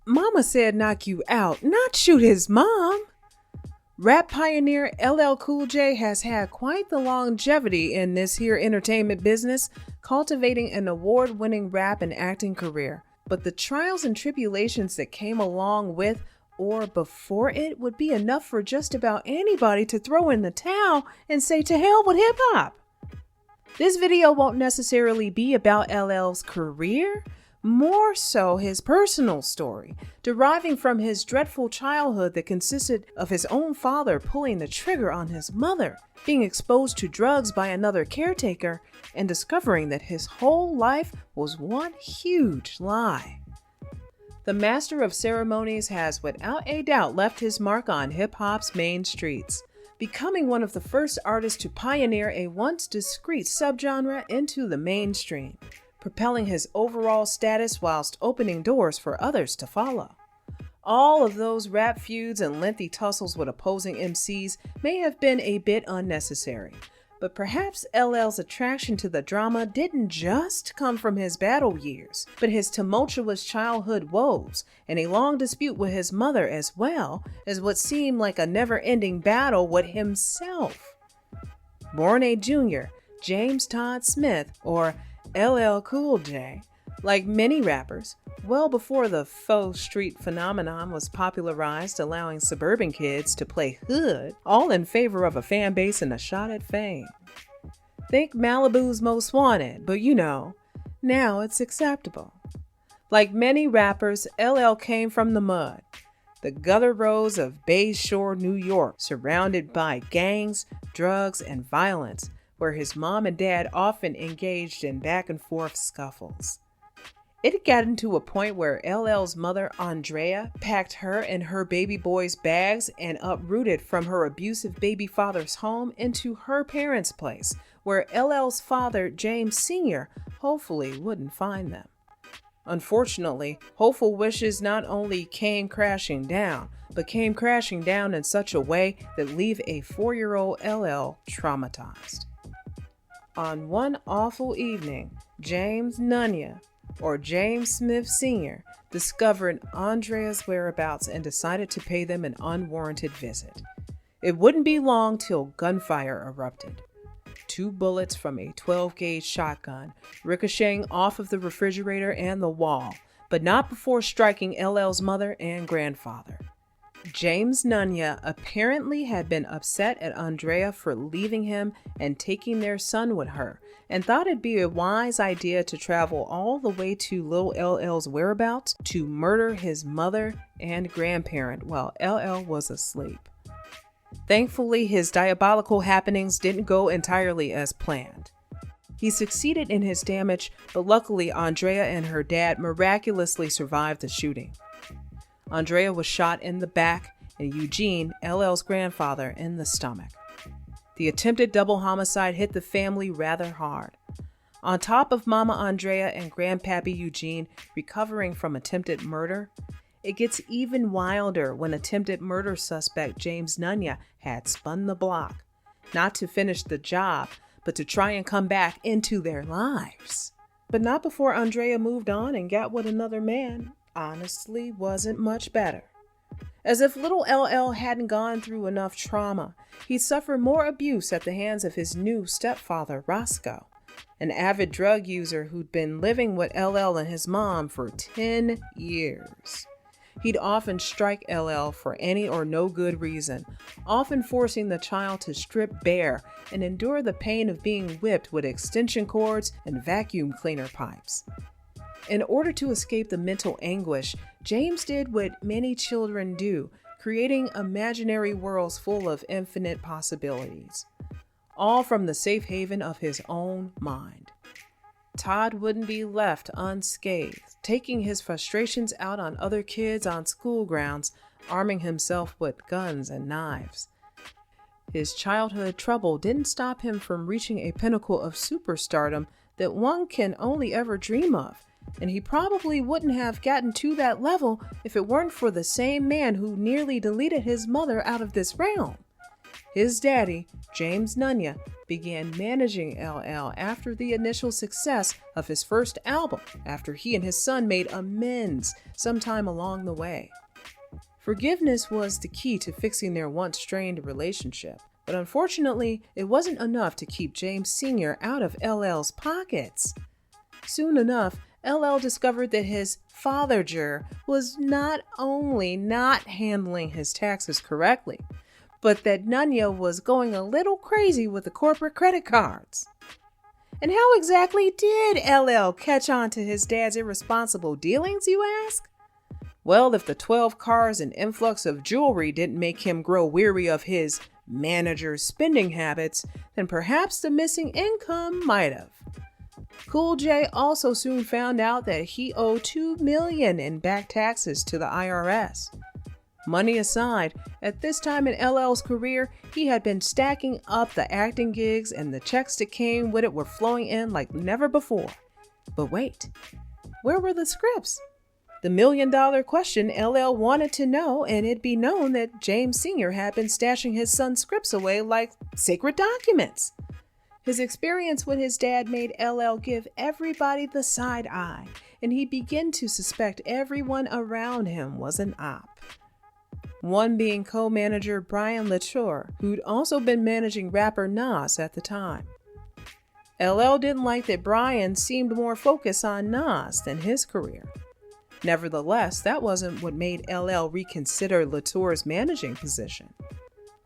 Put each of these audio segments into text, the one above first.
Mama said knock you out, not shoot his mom. Rap pioneer LL Cool J has had quite the longevity in this here entertainment business, cultivating an award-winning rap and acting career. But the trials and tribulations that came along with or before it would be enough for just about anybody to throw in the towel and say to hell with hip-hop. This video won't necessarily be about LL's career, more so his personal story, deriving from his dreadful childhood that consisted of his own father pulling the trigger on his mother, being exposed to drugs by another caretaker, and discovering that his whole life was one huge lie. The master of ceremonies has without a doubt left his mark on hip-hop's main streets, becoming one of the first artists to pioneer a once discreet subgenre into the mainstream, propelling his overall status whilst opening doors for others to follow. All of those rap feuds and lengthy tussles with opposing MCs may have been a bit unnecessary, but perhaps LL's attraction to the drama didn't just come from his battle years, but his tumultuous childhood woes and a long dispute with his mother, as well as what seemed like a never-ending battle with himself. Born a junior, James Todd Smith, or LL Cool J, like many rappers, well before the faux street phenomenon was popularized, allowing suburban kids to play hood, all in favor of a fan base and a shot at fame. Think Malibu's Most Wanted, but now it's acceptable. Like many rappers, LL came from the mud, the gutter roads of Bay Shore, New York, surrounded by gangs, drugs, and violence, where his mom and dad often engaged in back and forth scuffles. It had gotten to a point where LL's mother, Andrea, packed her and her baby boy's bags and uprooted from her abusive baby father's home into her parents' place, where LL's father, James Sr., hopefully wouldn't find them. Unfortunately, hopeful wishes not only came crashing down, but came crashing down in such a way that leave a 4-year-old LL traumatized. On one awful evening, James Nunya, or James Smith Sr., discovered Andrea's whereabouts and decided to pay them an unwarranted visit. It wouldn't be long till gunfire erupted. 2 bullets from a 12-gauge shotgun ricocheting off of the refrigerator and the wall, but not before striking LL's mother and grandfather. James Nunya apparently had been upset at Andrea for leaving him and taking their son with her, and thought it'd be a wise idea to travel all the way to Lil LL's whereabouts to murder his mother and grandparent while LL was asleep. Thankfully, his diabolical happenings didn't go entirely as planned. He succeeded in his damage, but luckily Andrea and her dad miraculously survived the shooting. Andrea was shot in the back and Eugene, LL's grandfather, in the stomach. The attempted double homicide hit the family rather hard. On top of Mama Andrea and Grandpappy Eugene recovering from attempted murder, it gets even wilder when attempted murder suspect James Nunya had spun the block, not to finish the job, but to try and come back into their lives. But not before Andrea moved on and got with another man. Honestly, wasn't much better. As if little LL hadn't gone through enough trauma, he suffered more abuse at the hands of his new stepfather, Roscoe, an avid drug user who'd been living with LL and his mom for 10 years. He'd often strike LL for any or no good reason, often forcing the child to strip bare and endure the pain of being whipped with extension cords and vacuum cleaner pipes. In order to escape the mental anguish, James did what many children do, creating imaginary worlds full of infinite possibilities, all from the safe haven of his own mind. Todd wouldn't be left unscathed, taking his frustrations out on other kids on school grounds, arming himself with guns and knives. His childhood trouble didn't stop him from reaching a pinnacle of superstardom that one can only ever dream of, and he probably wouldn't have gotten to that level if it weren't for the same man who nearly deleted his mother out of this realm. His daddy, James Nunya, began managing LL after the initial success of his first album, after he and his son made amends sometime along the way. Forgiveness was the key to fixing their once strained relationship, but unfortunately, it wasn't enough to keep James Sr. out of LL's pockets. Soon enough, LL discovered that his father was not only not handling his taxes correctly, but that Nunya was going a little crazy with the corporate credit cards. And how exactly did LL catch on to his dad's irresponsible dealings, you ask? Well, if the 12 cars and influx of jewelry didn't make him grow weary of his manager's spending habits, then perhaps the missing income might have. Cool J also soon found out that he owed $2 million in back taxes to the IRS. Money aside, at this time in LL's career, he had been stacking up the acting gigs, and the checks that came with it were flowing in like never before. But wait, where were the scripts? The million-dollar question LL wanted to know, and it'd be known that James Sr. had been stashing his son's scripts away like sacred documents. His experience with his dad made LL give everybody the side eye, and he began to suspect everyone around him was an op. One being co-manager Brian Latour, who'd also been managing rapper Nas at the time. LL didn't like that Brian seemed more focused on Nas than his career. Nevertheless, that wasn't what made LL reconsider Latour's managing position.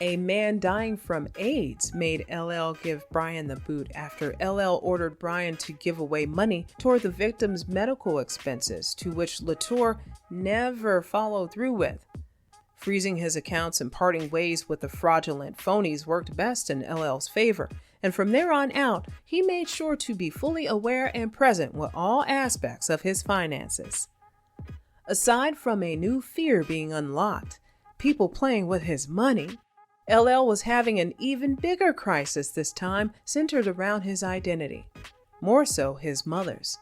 A man dying from AIDS made LL give Brian the boot after LL ordered Brian to give away money toward the victim's medical expenses, to which Latour never followed through with. Freezing his accounts and parting ways with the fraudulent phonies worked best in LL's favor, and from there on out, he made sure to be fully aware and present with all aspects of his finances. Aside from a new fear being unlocked, people playing with his money, LL was having an even bigger crisis this time centered around his identity, more so his mother's.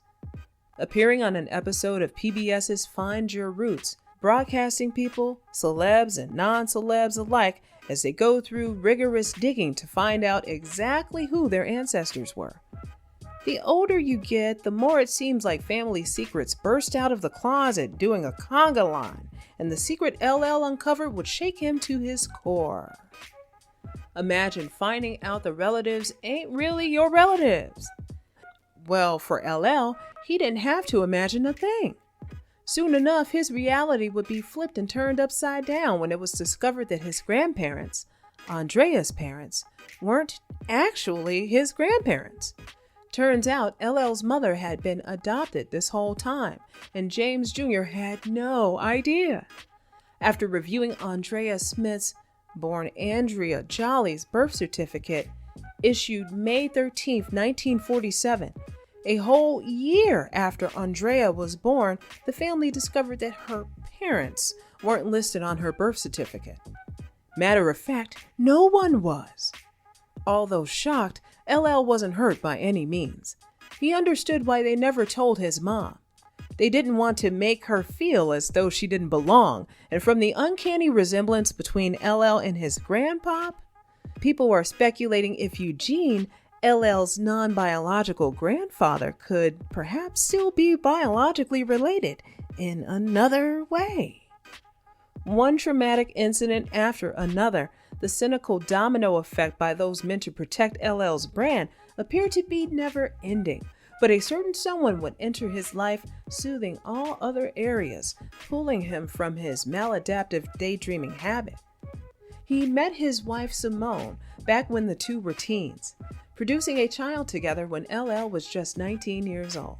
Appearing on an episode of PBS's Find Your Roots, broadcasting people, celebs and non-celebs alike, as they go through rigorous digging to find out exactly who their ancestors were. The older you get, the more it seems like family secrets burst out of the closet doing a conga line, and the secret LL uncovered would shake him to his core. Imagine finding out the relatives ain't really your relatives. Well, for LL, he didn't have to imagine a thing. Soon enough, his reality would be flipped and turned upside down when it was discovered that his grandparents, Andrea's parents, weren't actually his grandparents. Turns out LL's mother had been adopted this whole time, and James Jr. had no idea. After reviewing Andrea Smith's, born Andrea Jolly's, birth certificate, issued May 13, 1947, a whole year after Andrea was born, the family discovered that her parents weren't listed on her birth certificate. Matter of fact, no one was. Although shocked, LL wasn't hurt by any means. He understood why they never told his mom. They didn't want to make her feel as though she didn't belong, and from the uncanny resemblance between LL and his grandpop, people are speculating if Eugene, LL's non-biological grandfather, could perhaps still be biologically related in another way. One traumatic incident after another, the cynical domino effect by those meant to protect LL's brand appeared to be never ending, but a certain someone would enter his life, soothing all other areas, pulling him from his maladaptive daydreaming habit. He met his wife Simone back when the two were teens, producing a child together when LL was just 19 years old.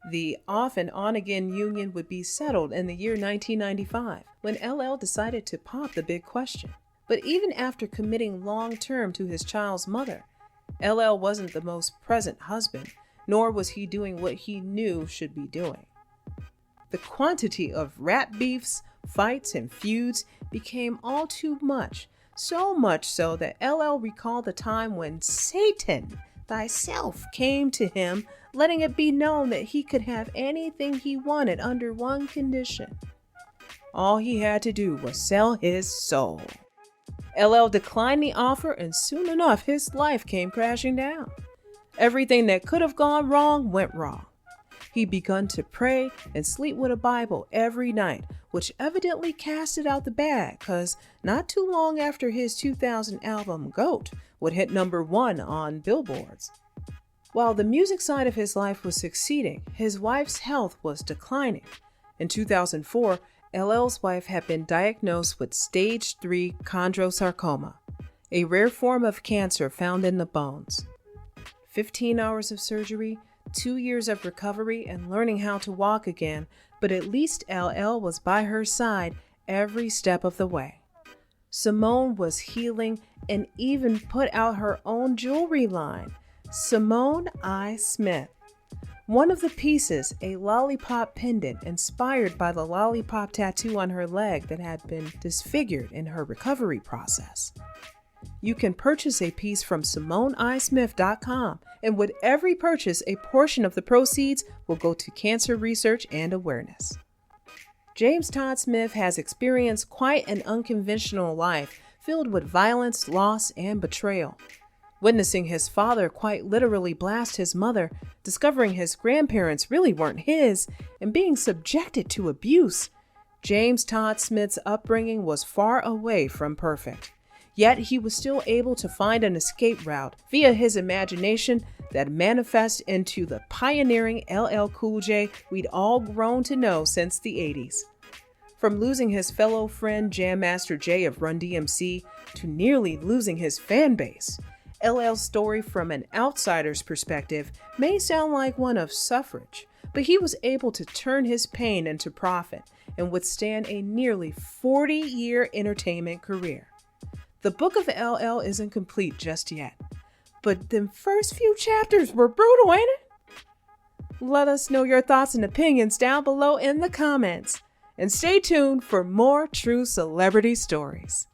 The off and on again union would be settled in the year 1995, when LL decided to pop the big question. But even after committing long-term to his child's mother, LL wasn't the most present husband, nor was he doing what he knew should be doing. The quantity of rap beefs, fights, and feuds became all too much, so much so that LL recalled the time when Satan thyself came to him, letting it be known that he could have anything he wanted under one condition. All he had to do was sell his soul. LL declined the offer, and soon enough, his life came crashing down. Everything that could have gone wrong went wrong. He begun to pray and sleep with a Bible every night, which evidently casted out the bag, cause not too long after his 2000 album GOAT would hit #1 on billboards. While the music side of his life was succeeding, his wife's health was declining. In 2004, LL's wife had been diagnosed with stage 3 chondrosarcoma, a rare form of cancer found in the bones. 15 hours of surgery, 2 years of recovery, and learning how to walk again, but at least LL was by her side every step of the way. Simone was healing and even put out her own jewelry line, Simone I. Smith. One of the pieces, a lollipop pendant inspired by the lollipop tattoo on her leg that had been disfigured in her recovery process. You can purchase a piece from SimoneISmith.com, and with every purchase, a portion of the proceeds will go to cancer research and awareness. James Todd Smith has experienced quite an unconventional life filled with violence, loss, and betrayal. Witnessing his father quite literally blast his mother, discovering his grandparents really weren't his, and being subjected to abuse, James Todd Smith's upbringing was far away from perfect. Yet he was still able to find an escape route via his imagination that manifests into the pioneering LL Cool J we'd all grown to know since the 80s. From losing his fellow friend Jam Master Jay of Run DMC to nearly losing his fan base, LL's story from an outsider's perspective may sound like one of suffrage, but he was able to turn his pain into profit and withstand a nearly 40-year entertainment career. The book of LL isn't complete just yet, but them first few chapters were brutal, ain't it? Let us know your thoughts and opinions down below in the comments, and stay tuned for more true celebrity stories.